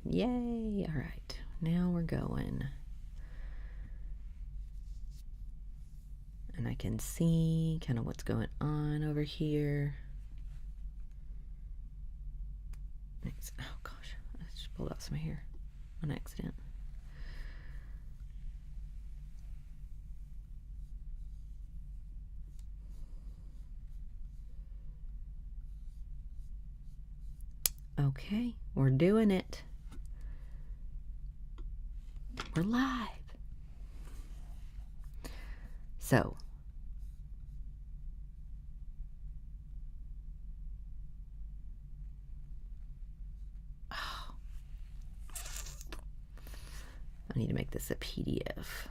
Yay! All right, now we're going. And I can see kind of what's going on over here. Next, oh gosh, I just pulled out some hair on accident. Okay, we're doing it. We're live. So, I need to make this a PDF.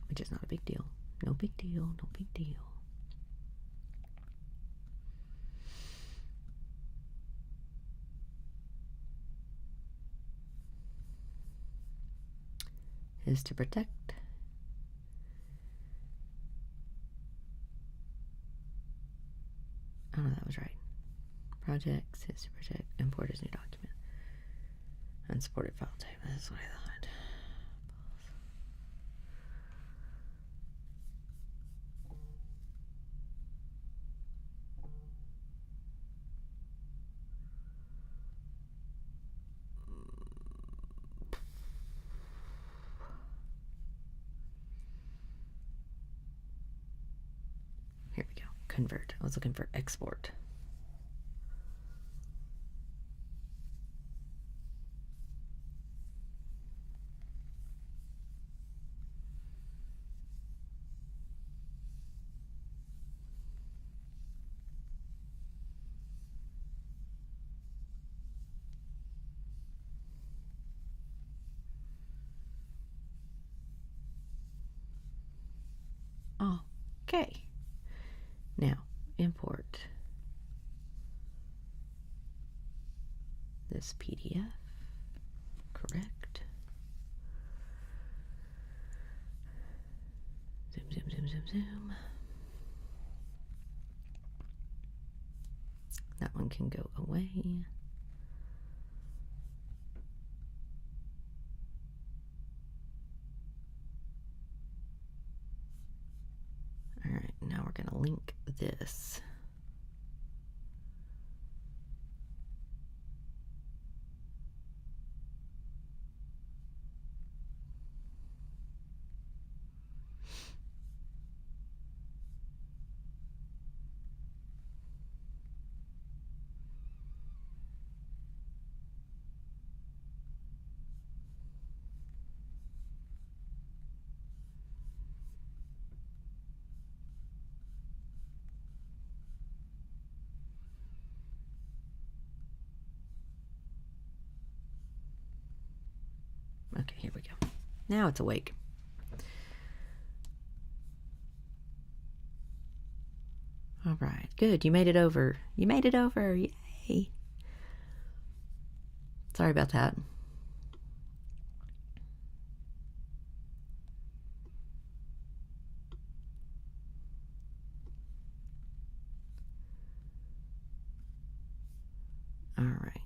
Which is not a big deal. No big deal, no big deal. Is to protect. Oh, no, that was right. Projects is to protect. Import as new document. Unsupported file type. That's what I thought. Here we go. Convert. I was looking for export. Okay. Now, import this PDF. Correct. Zoom, zoom, zoom, zoom, zoom. That one can go away. All right, now we're going to link this. Okay, here we go. Now it's awake. All right, good. You made it over. You made it over. Yay. Sorry about that. All right.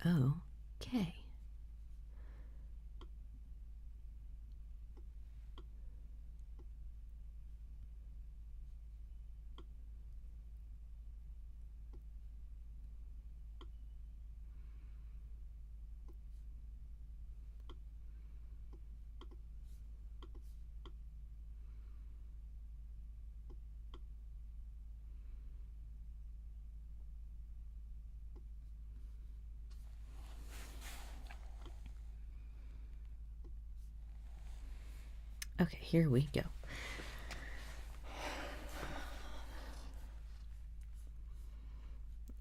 Okay. Okay, here we go.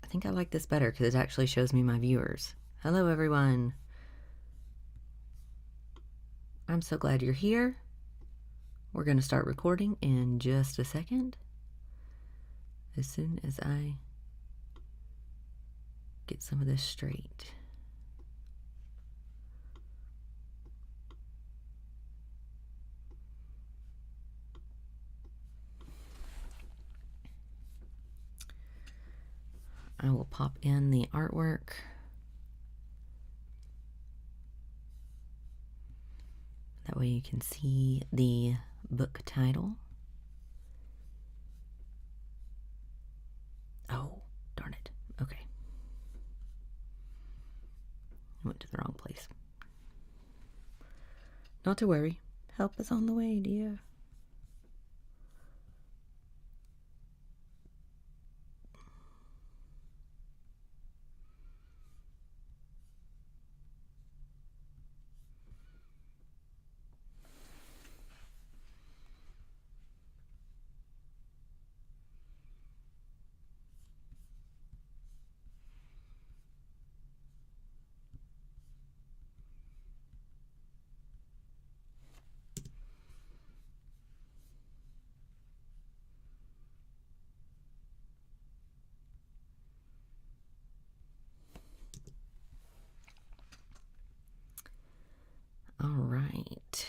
I think I like this better because it actually shows me my viewers. Hello, everyone. I'm so glad you're here. We're going to start recording in just a second. As soon as I get some of this straight. I will pop in the artwork. That way you can see the book title. Oh, darn it. Okay. I went to the wrong place. Not to worry. Help is on the way, dear. All right.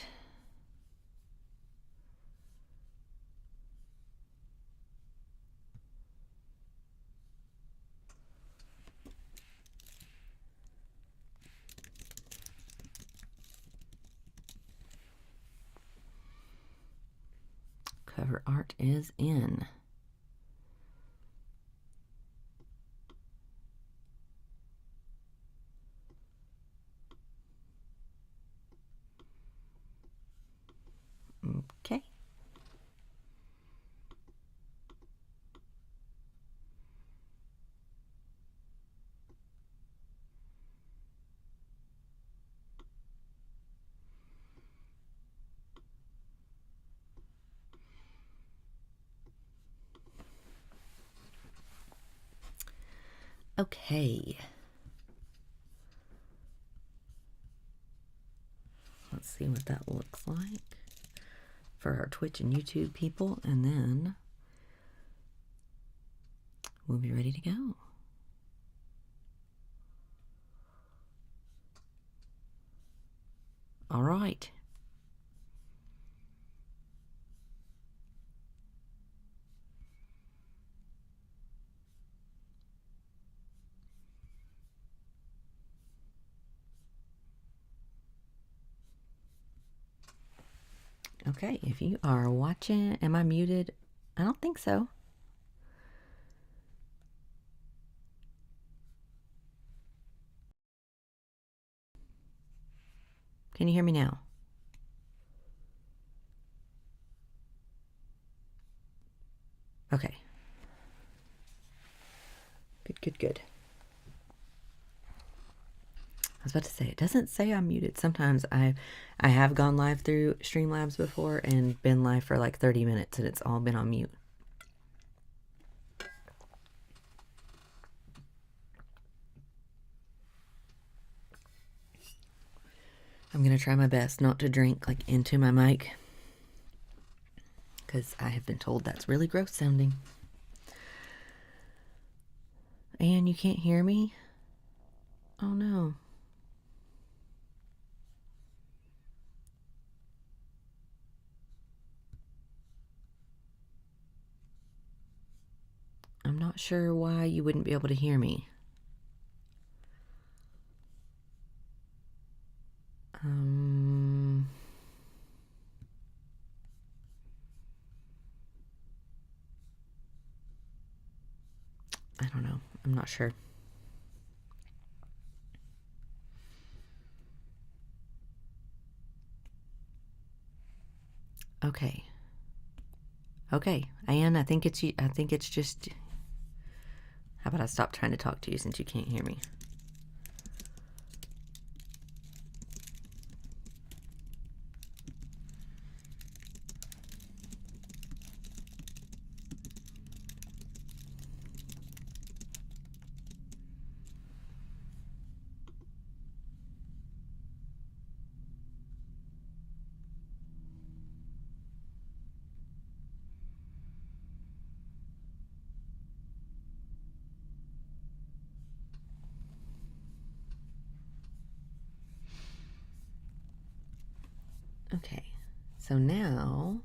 Cover art is in. Okay. Okay. Let's see what that looks like for our Twitch and YouTube people, and then we'll be ready to go. All right. Okay, if you are watching, am I muted? I don't think so. Can you hear me now? Okay. Good. I was about to say, it doesn't say I'm muted. Sometimes I have gone live through Streamlabs before and been live for like 30 minutes and it's all been on mute. I'm going to try my best not to drink like into my mic because I have been told that's really gross sounding. And you can't hear me? Oh no. I'm not sure why you wouldn't be able to hear me. I don't know. I'm not sure. Okay. Okay, Anne, I think it's you. I think it's just... How about I stop trying to talk to you since you can't hear me? Okay, so now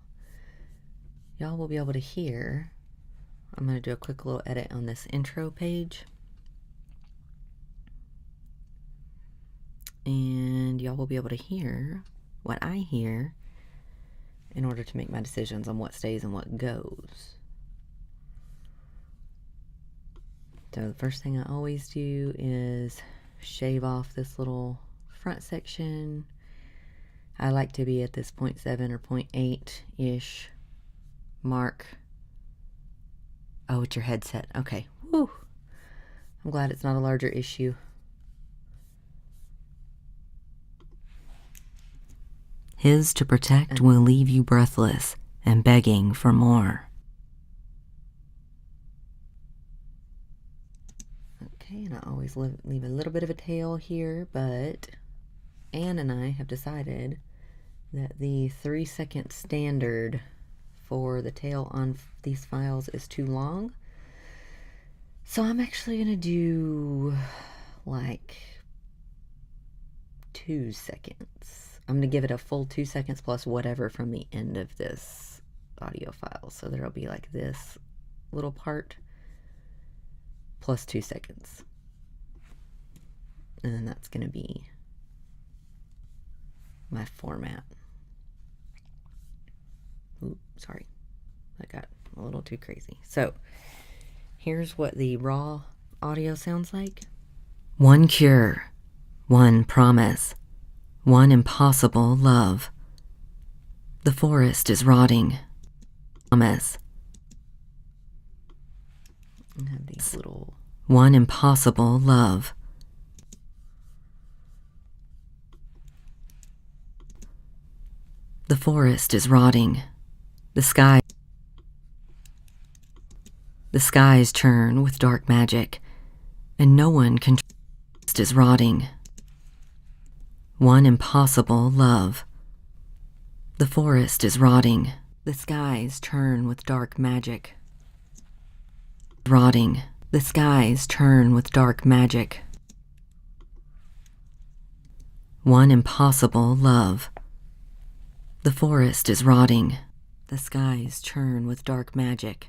y'all will be able to hear. I'm going to do a quick little edit on this intro page. And y'all will be able to hear what I hear in order to make my decisions on what stays and what goes. So the first thing I always do is shave off this little front section. I like to be at this 0.7 or 0.8-ish mark. Oh, it's your headset. Okay. Whew. I'm glad it's not a larger issue. His to protect will leave you breathless and begging for more. Okay, and I always leave a little bit of a tail here, but Anne and I have decided that the 3-second standard for the tail on these files is too long. So I'm actually going to do like 2 seconds. I'm going to give it a full 2 seconds plus whatever from the end of this audio file. So there'll be like this little part plus 2 seconds. And then that's going to be my format. Ooh, sorry. That got a little too crazy. So here's what the raw audio sounds like. One cure, one promise, one impossible love. The forest is rotting. Promise. And have these little... One impossible love. The forest is rotting. The skies churn with dark magic, and no one can trust is rotting. One impossible love. The forest is rotting. The skies churn with dark magic. Rotting. The skies churn with dark magic. One impossible love. The forest is rotting. The skies churn with dark magic.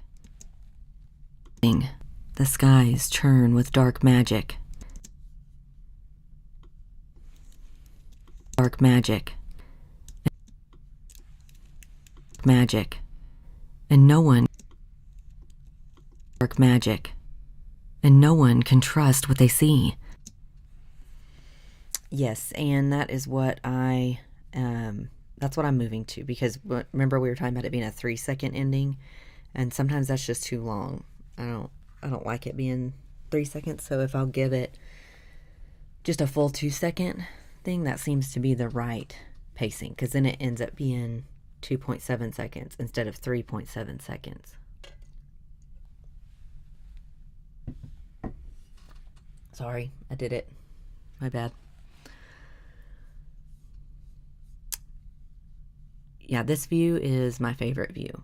The skies churn with dark magic. Dark magic. Magic. And no one... Dark magic. And no one can trust what they see. Yes, and that is what that's what I'm moving to, because remember we were talking about it being a 3-second ending, and sometimes that's just too long. I don't like it being 3 seconds, so if I'll give it just a full 2-second thing, that seems to be the right pacing, because then it ends up being 2.7 seconds instead of 3.7 seconds. Sorry, I did it. My bad. Yeah, this view is my favorite view.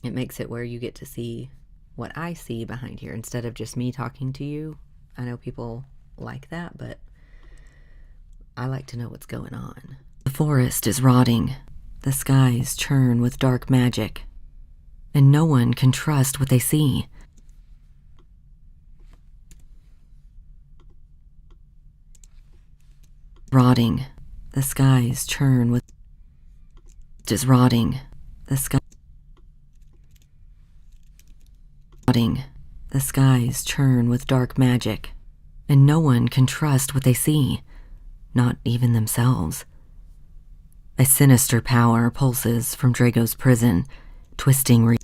It makes it where you get to see what I see behind here instead of just me talking to you. I know people like that, but I like to know what's going on. The forest is rotting. The skies churn with dark magic. And no one can trust what they see. Rotting. The skies churn with... is rotting. The sky... Rotting. The skies churn with dark magic. And no one can trust what they see. Not even themselves. A sinister power pulses from Drago's prison, twisting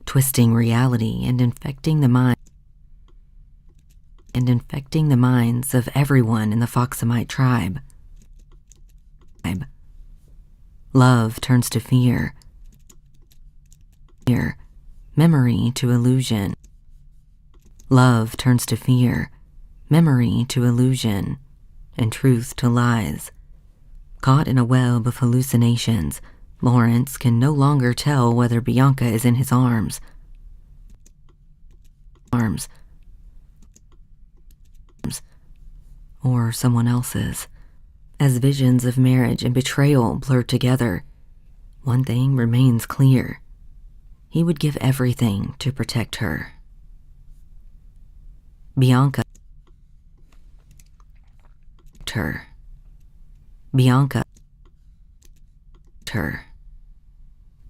twisting reality and infecting the mind. And infecting the minds of everyone in the Foxamite tribe. Love turns to fear. Memory to illusion. Love turns to fear, memory to illusion, and truth to lies. Caught in a web of hallucinations, Lawrence can no longer tell whether Bianca is in his arms. or someone else's. As visions of marriage and betrayal blur together, one thing remains clear. He would give everything to protect her. Bianca. Her. Bianca. Her.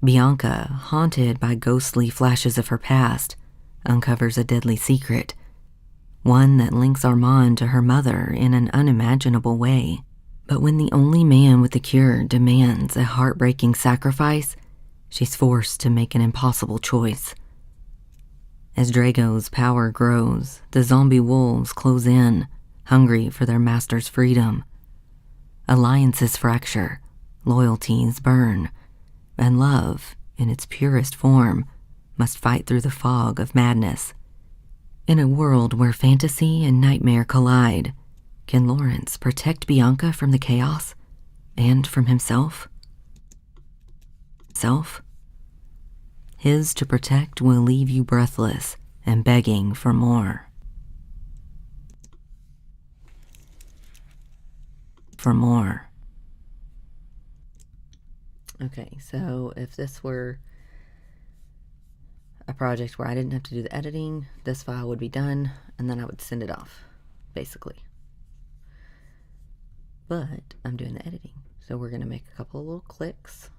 Bianca, haunted by ghostly flashes of her past, uncovers a deadly secret, one that links Armand to her mother in an unimaginable way. But when the only man with the cure demands a heartbreaking sacrifice, she's forced to make an impossible choice. As Drago's power grows, the zombie wolves close in, hungry for their master's freedom. Alliances fracture, loyalties burn, and love, in its purest form, must fight through the fog of madness. In a world where fantasy and nightmare collide, can Lawrence protect Bianca from the chaos and from himself? His to protect will leave you breathless and begging for more. Okay, so if this were a project where I didn't have to do the editing, this file would be done, and then I would send it off, basically. But I'm doing the editing, so we're going to make a couple of little clicks.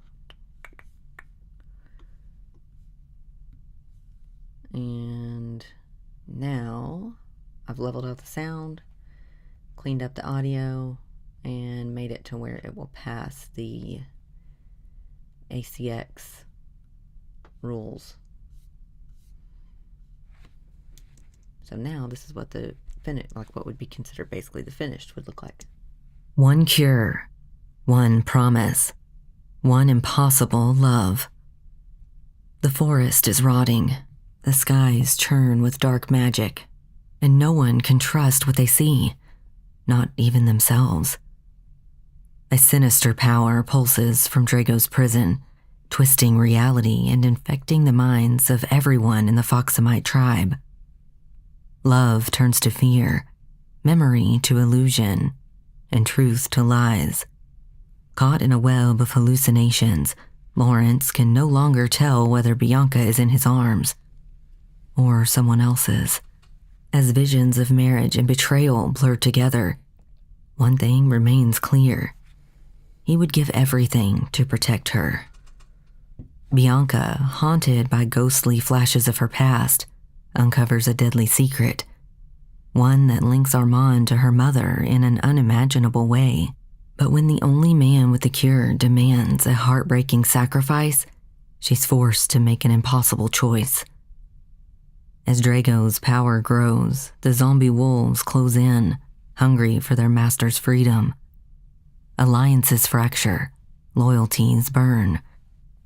And now I've leveled out the sound, cleaned up the audio, and made it to where it will pass the ACX rules. So now this is what the what would be considered basically the finished would look like. One cure, one promise, one impossible love. The forest is rotting, the skies churn with dark magic, and no one can trust what they see, not even themselves. A sinister power pulses from Drago's prison, twisting reality and infecting the minds of everyone in the Foxamite tribe. Love turns to fear, memory to illusion, and truth to lies. Caught in a web of hallucinations, Lawrence can no longer tell whether Bianca is in his arms or someone else's. As visions of marriage and betrayal blur together, one thing remains clear. He would give everything to protect her. Bianca, haunted by ghostly flashes of her past, uncovers a deadly secret, one that links Armand to her mother in an unimaginable way. But when the only man with the cure demands a heartbreaking sacrifice, she's forced to make an impossible choice. As Drago's power grows, the zombie wolves close in, hungry for their master's freedom. Alliances fracture, loyalties burn,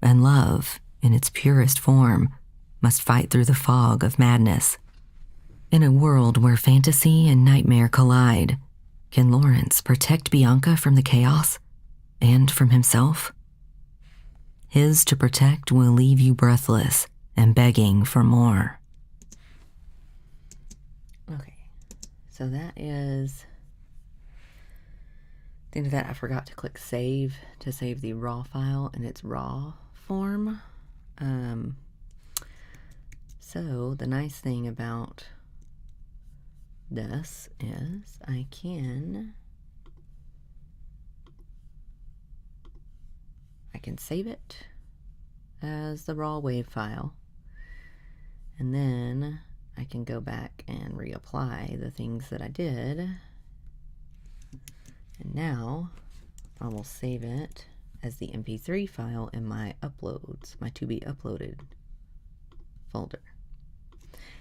and love, in its purest form, must fight through the fog of madness. In a world where fantasy and nightmare collide, can Lawrence protect Bianca from the chaos and from himself? His to protect will leave you breathless and begging for more. Okay, so that is the end of that. I forgot to click save to save the raw file in its raw form. So the nice thing about this is I can save it as the raw wave file, and then I can go back and reapply the things that I did, and now I will save it as the MP3 file in my uploads, my to be uploaded folder.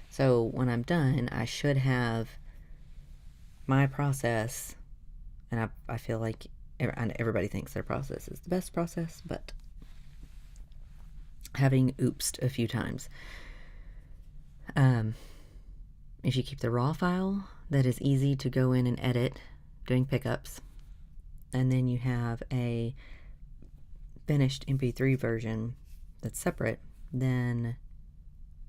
So when I'm done, I should have my process, and I feel like everybody thinks their process is the best process, but having oopsed a few times. If you keep the raw file, that is easy to go in and edit doing pickups, and then you have a finished MP3 version that's separate. Then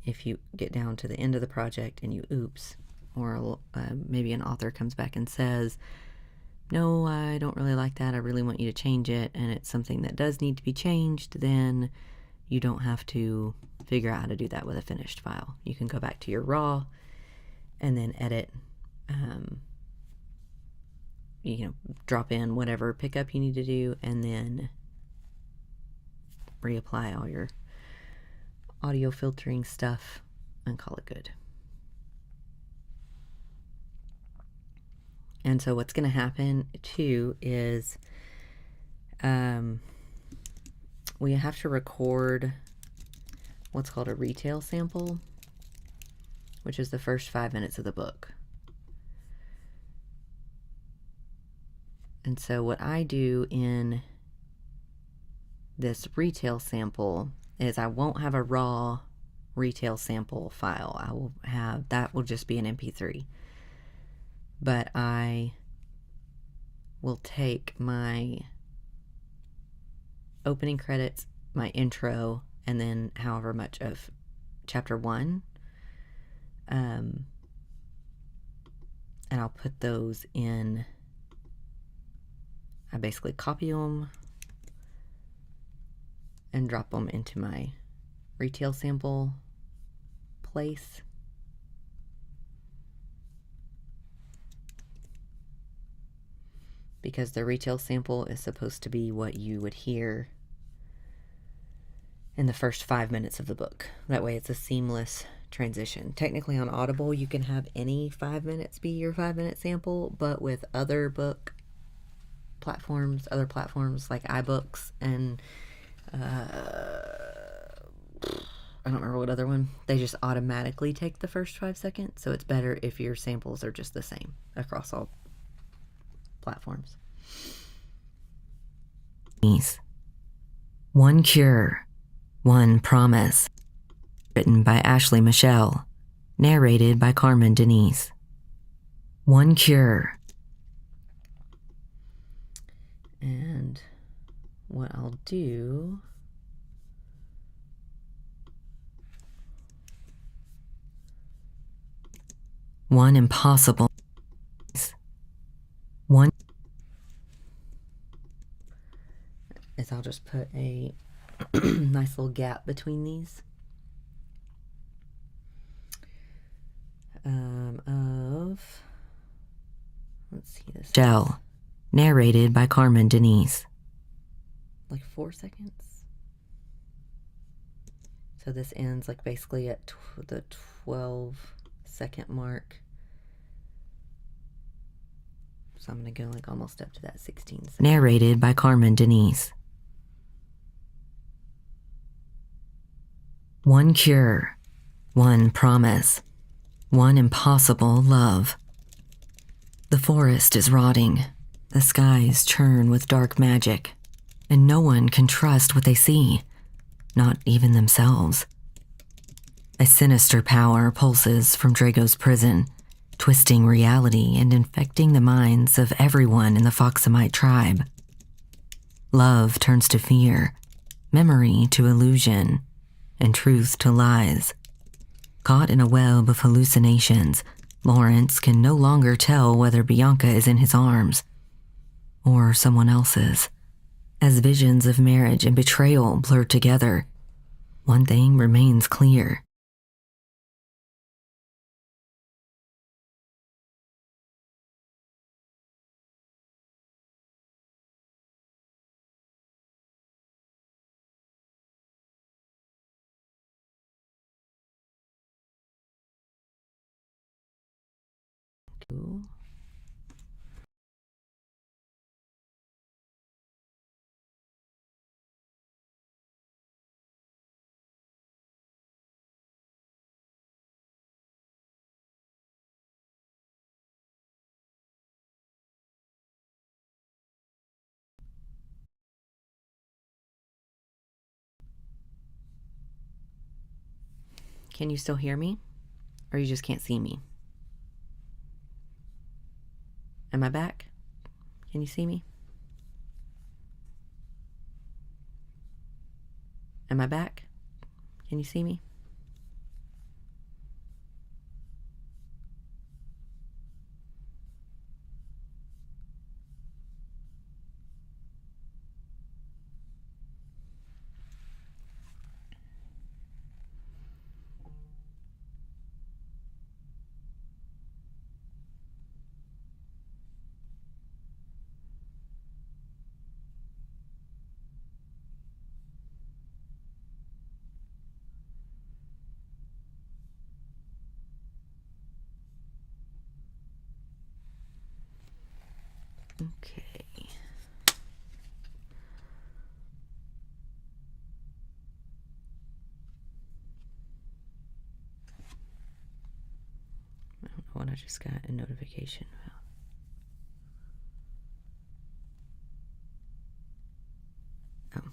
if you get down to the end of the project and you oops, or maybe an author comes back and says, no, I don't really like that, I really want you to change it, and it's something that does need to be changed, then you don't have to figure out how to do that with a finished file. You can go back to your raw and then edit, drop in whatever pickup you need to do, and then reapply all your audio filtering stuff and call it good. And so what's going to happen too is we have to record what's called a retail sample, which is the first 5 minutes of the book. And so what I do in this retail sample is I won't have a raw retail sample file. I will have, that will just be an MP3. But I will take my opening credits, my intro, and then however much of chapter 1, and I'll put those in. I basically copy them and drop them into my retail sample place. Because the retail sample is supposed to be what you would hear in the first 5 minutes of the book. That way it's a seamless transition. Technically on Audible you can have any 5 minutes be your 5-minute sample, but with other book platforms, other platforms like iBooks and I don't remember what other one, they just automatically take the first 5 seconds. So it's better if your samples are just the same across all platforms. One Cure, One Promise. Written by Ashley Michelle. Narrated by Carmen Denise. One Cure. And what I'll do, one impossible, one is I'll just put a nice little gap between these of, let's see this. Shell, narrated by Carmen Denise. Like 4 seconds. So this ends like basically at the 12-second mark. So I'm going to go like almost up to that 16 seconds. Narrated by Carmen Denise. One cure, one promise, one impossible love. The forest is rotting, the skies churn with dark magic, and no one can trust what they see, not even themselves. A sinister power pulses from Drago's prison, twisting reality and infecting the minds of everyone in the Foxamite tribe. Love turns to fear, memory to illusion, and truth to lies. Caught in a web of hallucinations, Lawrence can no longer tell whether Bianca is in his arms or someone else's. As visions of marriage and betrayal blur together, one thing remains clear. Cool. Can you still hear me? Or you just can't see me? Am I back? Can you see me? Am I back? Can you see me? Okay. I don't know what I just got a notification about. Oh.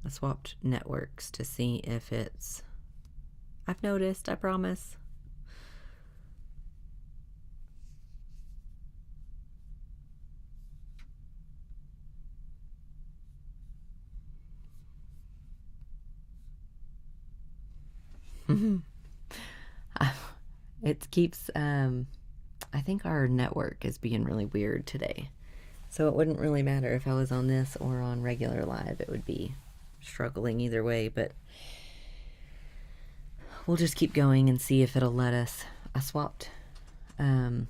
I swapped networks to see if it's... I've noticed, I promise. It keeps, I think our network is being really weird today. So it wouldn't really matter if I was on this or on regular live. It would be struggling either way, but we'll just keep going and see if it'll let us. I swapped to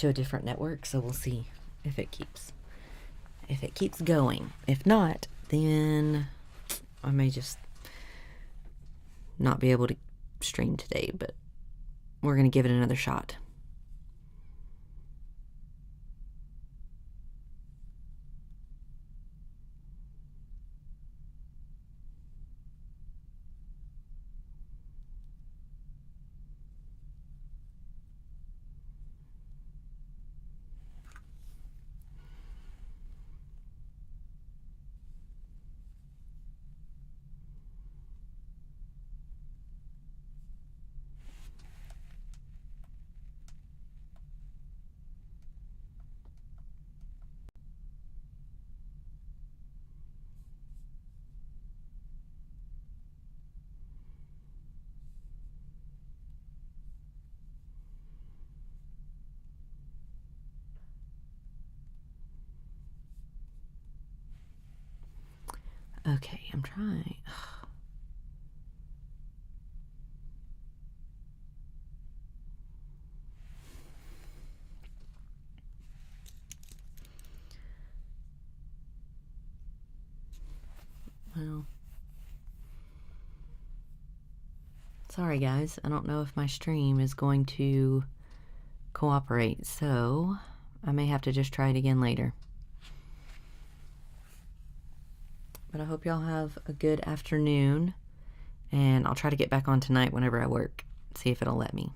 a different network, so we'll see if it keeps going. If not, then I may just not be able to stream today, but we're going to give it another shot. Okay, I'm trying. Well, sorry guys, I don't know if my stream is going to cooperate, so I may have to just try it again later. But I hope y'all have a good afternoon, and I'll try to get back on tonight whenever I work, see if it'll let me.